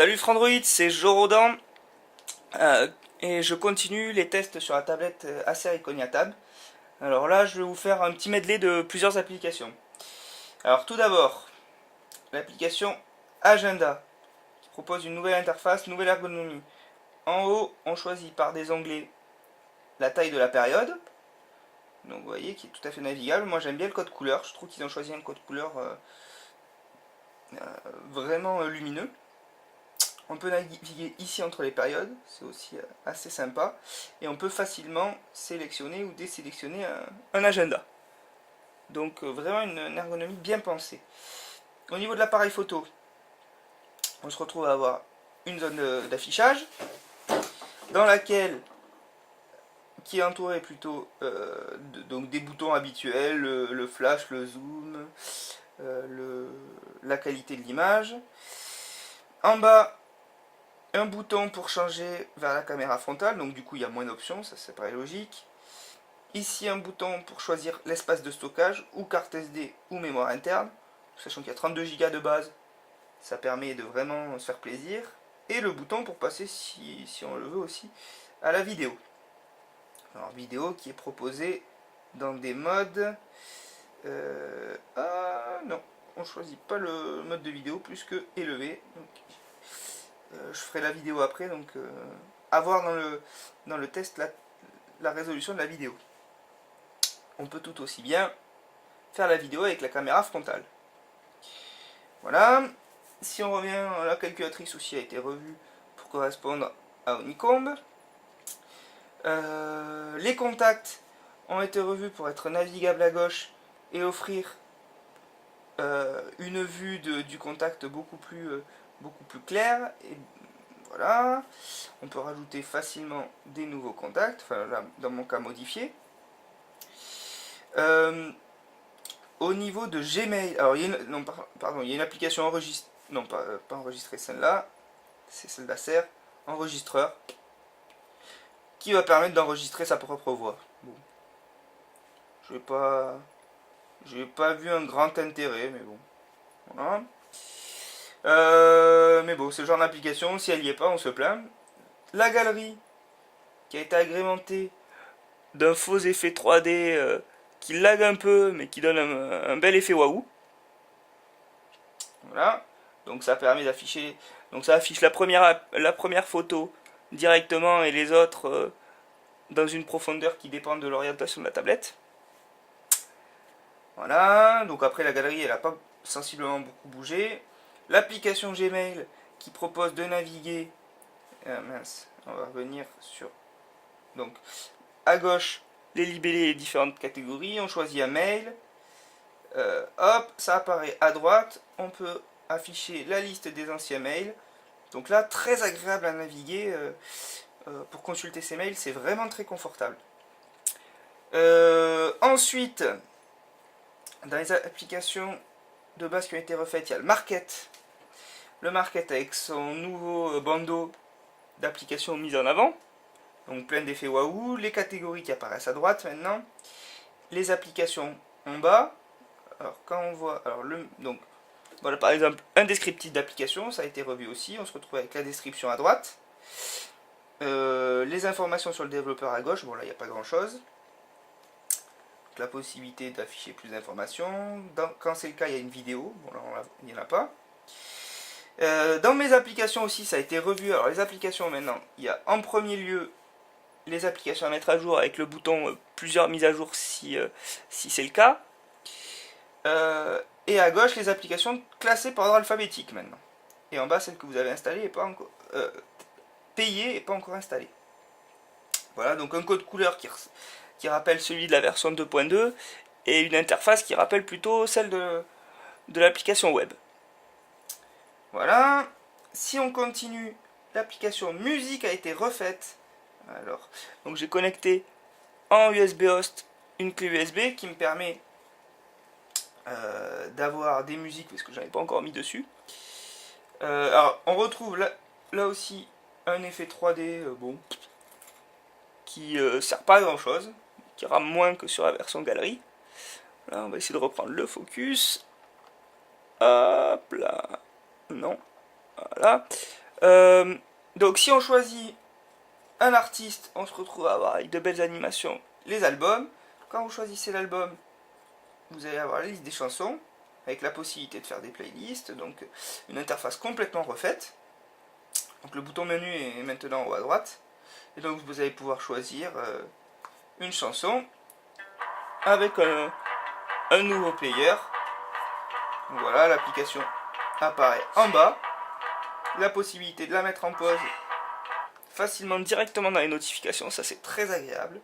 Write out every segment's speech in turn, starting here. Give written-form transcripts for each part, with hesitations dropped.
Salut Frandroid, c'est Jorodan et je continue les tests sur la tablette Acer Iconia Tab. Alors là, je vais vous faire un petit medley de plusieurs applications. Alors tout d'abord, l'application Agenda qui propose une nouvelle interface, nouvelle ergonomie. En haut, on choisit par des onglets la taille de la période. Donc vous voyez, qui est tout à fait navigable. Moi j'aime bien le code couleur, je trouve qu'ils ont choisi un code couleur vraiment lumineux. On peut naviguer ici entre les périodes, c'est aussi assez sympa. Et on peut facilement sélectionner ou désélectionner un agenda. Donc vraiment une ergonomie bien pensée. Au niveau de l'appareil photo, on se retrouve à avoir une zone d'affichage dans laquelle qui est entourée plutôt donc des boutons habituels, le flash, le zoom, la qualité de l'image. En bas, un bouton pour changer vers la caméra frontale, donc du coup il y a moins d'options, ça paraît logique. Ici un bouton pour choisir l'espace de stockage, ou carte SD ou mémoire interne, sachant qu'il y a 32 Go de base, ça permet de vraiment se faire plaisir. Et le bouton pour passer, si on le veut aussi, à la vidéo. Alors vidéo qui est proposée dans des modes... ah non, on ne choisit pas le mode de vidéo plus que élevé. Donc, je ferai la vidéo après, donc à voir dans le test la résolution de la vidéo. On peut tout aussi bien faire la vidéo avec la caméra frontale. Voilà. Si on revient, la calculatrice aussi a été revue pour correspondre à Honeycomb. Les contacts ont été revus pour être navigables à gauche et offrir une vue du contact beaucoup plus claire. Et voilà. On peut rajouter facilement des nouveaux contacts, enfin là, dans mon cas modifié. Au niveau de Gmail, alors il y a il y a une application enregistrée, non pas enregistrée, celle-là, c'est celle d'Acer, enregistreur, qui va permettre d'enregistrer sa propre voix. Bon. J'ai pas vu un grand intérêt, mais bon. Voilà. Mais bon, c'est le genre d'application, si elle n'y est pas, on se plaint. La galerie, qui a été agrémentée d'un faux effet 3D qui lag un peu, mais qui donne un bel effet waouh. Voilà. Donc ça permet d'afficher. Donc ça affiche la première photo directement et les autres dans une profondeur qui dépend de l'orientation de la tablette. Voilà. Donc après la galerie, elle n'a pas sensiblement beaucoup bougé. L'application Gmail qui propose de naviguer. Mince, on va revenir sur. Donc à gauche, les libellés et les différentes catégories. On choisit un mail. Hop, ça apparaît à droite. On peut afficher la liste des anciens mails. Donc là, très agréable à naviguer. Pour consulter ces mails, c'est vraiment très confortable. Ensuite, dans les applications de base qui ont été refaites, il y a le Market. Le Market avec son nouveau bandeau d'applications mises en avant. Donc plein d'effets waouh. Les catégories qui apparaissent à droite maintenant. Les applications en bas. Alors quand on voit... donc voilà par exemple un descriptif d'application, ça a été revu aussi. On se retrouve avec la description à droite. Les informations sur le développeur à gauche. Bon là il n'y a pas grand chose. La possibilité d'afficher plus d'informations. Quand c'est le cas, il y a une vidéo. Bon là il n'y en a pas. Dans mes applications aussi, ça a été revu. Alors les applications maintenant, il y a en premier lieu les applications à mettre à jour avec le bouton plusieurs mises à jour si c'est le cas. Et à gauche, les applications classées par ordre alphabétique maintenant. Et en bas, celles que vous avez installées et pas encore payées et pas encore installées. Voilà, donc un code couleur qui rappelle celui de la version 2.2 et une interface qui rappelle plutôt celle de l'application web. Voilà. Si on continue, l'application musique a été refaite. Alors, donc j'ai connecté en USB host une clé USB qui me permet d'avoir des musiques parce que j'en ai pas encore mis dessus. Alors, on retrouve là aussi un effet 3D bon qui sert pas à grand chose, qui rame moins que sur la version galerie. Là, on va essayer de reprendre le focus. Hop là. Non. Voilà. Donc si on choisit un artiste, on se retrouve à avoir avec de belles animations les albums. Quand vous choisissez l'album, vous allez avoir la liste des chansons, avec la possibilité de faire des playlists, donc une interface complètement refaite. Donc le bouton menu est maintenant en haut à droite, et donc vous allez pouvoir choisir une chanson avec un nouveau player. Donc voilà, l'application apparaît en bas, la possibilité de la mettre en pause facilement directement dans les notifications, ça c'est très agréable.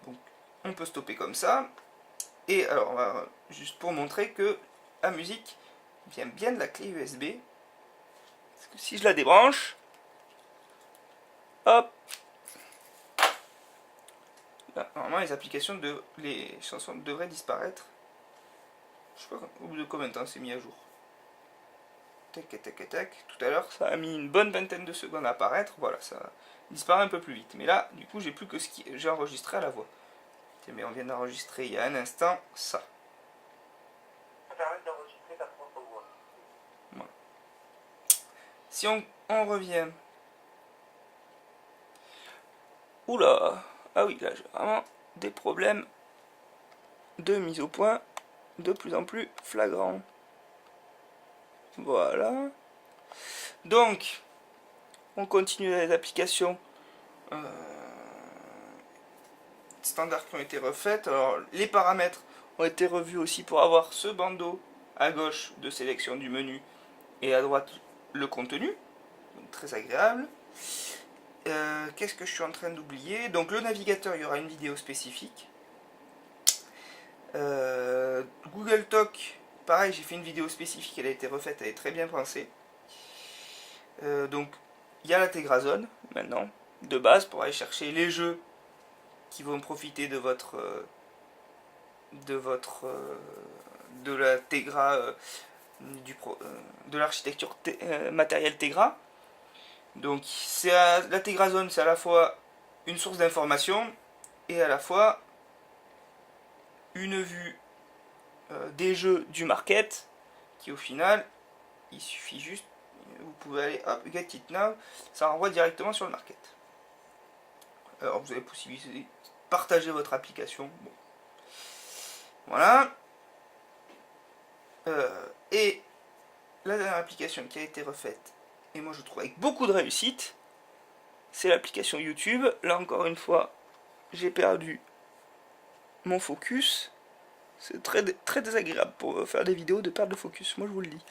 Donc on peut stopper comme ça. Et alors, on va, juste pour montrer que la musique vient bien de la clé USB. Parce que si je la débranche, hop, là, normalement les chansons devraient disparaître. Je sais pas au bout de combien de temps c'est mis à jour. Tac, tac, tac. Tout à l'heure, ça a mis une bonne vingtaine de secondes à apparaître. Voilà, ça disparaît un peu plus vite. Mais là, du coup, j'ai plus que ce que j'ai enregistré à la voix. Mais on vient d'enregistrer il y a un instant ça. Voilà. Si on revient. Oula. Ah oui, là j'ai vraiment des problèmes de mise au point de plus en plus flagrants. Voilà. Donc, on continue les applications standards qui ont été refaites. Alors, les paramètres ont été revus aussi pour avoir ce bandeau à gauche de sélection du menu et à droite le contenu. Donc, très agréable. Qu'est-ce que je suis en train d'oublier? Donc le navigateur, il y aura une vidéo spécifique. Google Talk, pareil, j'ai fait une vidéo spécifique, elle a été refaite, elle est très bien pensée. Donc il y a l'intégrazone maintenant, de base, pour aller chercher les jeux qui vont profiter de de la Tegra, de l'architecture matérielle Tegra. Donc la Tegrazone, c'est à la fois une source d'information et à la fois une vue des jeux du market qui au final, il suffit juste, vous pouvez aller hop, get it now, ça renvoie directement sur le market. Alors vous avez possibilité de partager votre application. Bon. Voilà. Et la dernière application qui a été refaite, et moi je trouve avec beaucoup de réussite, c'est l'application YouTube. Là encore une fois, j'ai perdu mon focus. C'est très désagréable pour faire des vidéos de perte de focus, moi je vous le dis.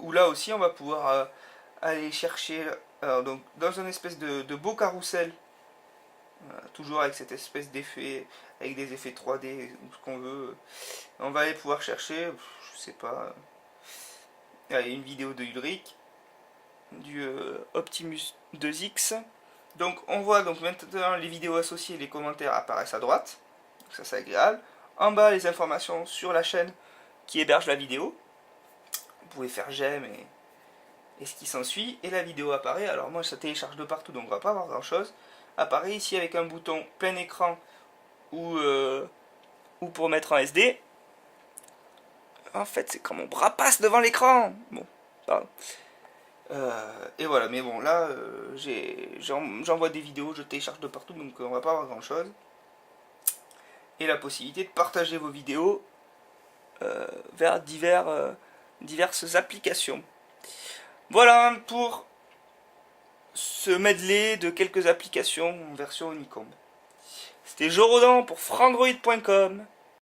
Où là aussi on va pouvoir aller chercher, alors donc dans une espèce de beau carrousel, toujours avec cette espèce d'effet, avec des effets 3D ou ce qu'on veut. On va aller pouvoir chercher, je sais pas, une vidéo de Ulrich, du Optimus 2X. Donc on voit donc maintenant les vidéos associées, les commentaires apparaissent à droite, donc ça c'est agréable. En bas les informations sur la chaîne qui héberge la vidéo. Vous pouvez faire j'aime et ce qui s'ensuit, et la vidéo apparaît. Alors moi ça télécharge de partout donc on va pas avoir grand chose. Apparaît ici avec un bouton plein écran ou pour mettre en SD. En fait c'est quand mon bras passe devant l'écran. Bon, pardon. Et voilà, mais bon là j'envoie des vidéos, je télécharge de partout donc on va pas avoir grand chose. Et la possibilité de partager vos vidéos vers diverses applications. Voilà pour ce medley de quelques applications en version Unicombe. C'était Jorodan pour frandroid.com.